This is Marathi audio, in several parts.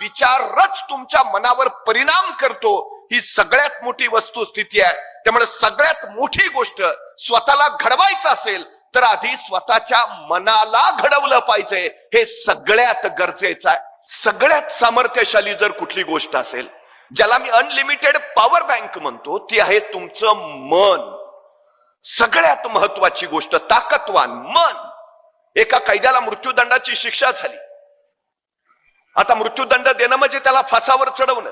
विचारच तुमच्या मनावर परिणाम करतो, ही सगळ्यात मोठी वस्तुस्थिती आहे. त्यामुळे सगळ्यात मोठी गोष्ट स्वतःला घडवायचं असेल तर आधी स्वतःच्या मनाला घडवलं पाहिजे. हे सगळ्यात गरजेचं आहे. सगळ्यात सामर्थ्यशाली जर कुठली गोष्ट असेल, ज्याला मी अनलिमिटेड पॉवर बँक म्हणतो, ती आहे तुमचं मन. सगळ्यात महत्वाची गोष्ट, ताकदवान मन. एका कैद्याला मृत्यूदंडाची शिक्षा झाली. आता मृत्यूदंड देणं म्हणजे त्याला फासावर चढवणं.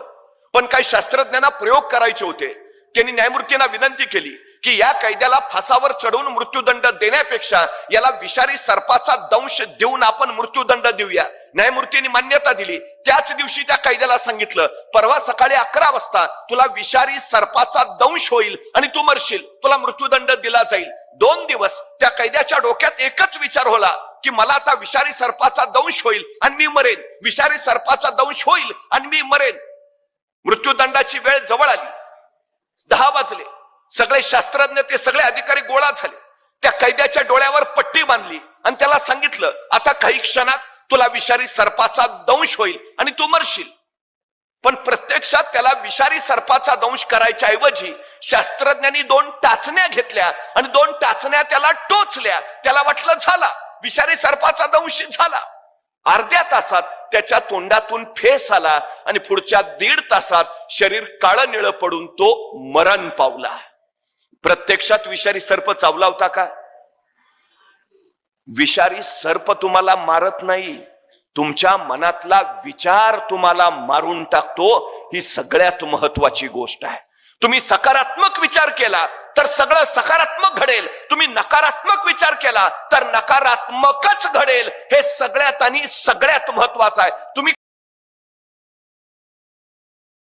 पण काही शास्त्रज्ञांना प्रयोग करायचे होते. त्यांनी न्यायमूर्तींना विनंती केली की या कैद्याला फासावर चढवून मृत्यूदंड देण्यापेक्षा याला विषारी सर्पाचा दंश देऊन आपण मृत्यूदंड देऊया. न्यायमूर्तींनी मान्यता दिली. त्याच दिवशी त्या कैद्याला सांगितलं, परवा सकाळी 11 वाजता तुला विषारी सर्पाचा दंश होईल आणि तू मरशील, तुला मृत्यूदंड दिला जाईल. 2 दिवस त्या कैद्याच्या डोक्यात एकच विचार होला की मला आता विषारी सर्पाचा दंश होईल आणि मी मरेन, विषारी सर्पाचा दंश होईल आणि मी मरेन. मृत्यूदंडाची वेळ जवळ आली. 10 वाजले. सगळे शास्त्रज्ञ, ते सगळे अधिकारी गोळा झाले. त्या कैद्याच्या डोळ्यावर पट्टी बांधली आणि त्याला सांगितलं, आता काही क्षणात तुला विषारी सर्पाचा दंश होईल आणि तू मरशील. पण प्रत्यक्षात त्याला विषारी सर्पाचा दंश करायच्या ऐवजी शास्त्रज्ञांनी 2 टाचण्या घेतल्या आणि 2 टाचण्या त्याला टोचल्या. त्याला वाटलं झाला, विषारी सर्पाचा दंश झाला. अर्ध्या तासात त्याच्या तोंडातून फेस आला आणि पुढच्या 1.5 तासात शरीर काळं निळं पडून तो मरण पावला. प्रत्यक्षात विषारी सर्प चावला होता का? विषारी सर्प तुम्हाला मारत नाही, तुमच्या मनातला विचार तुम्हाला मारून टाकतो. ही सगळ्यात महत्वाची गोष्ट आहे. तुम्ही सकारात्मक विचार केला तर सगळं सकारात्मक घडेल. तुम्ही नकारात्मक विचार केला तर नकारात्मकच घडेल. हे सगळ्यात आणि सगळ्यात महत्वाचं आहे. तुम्ही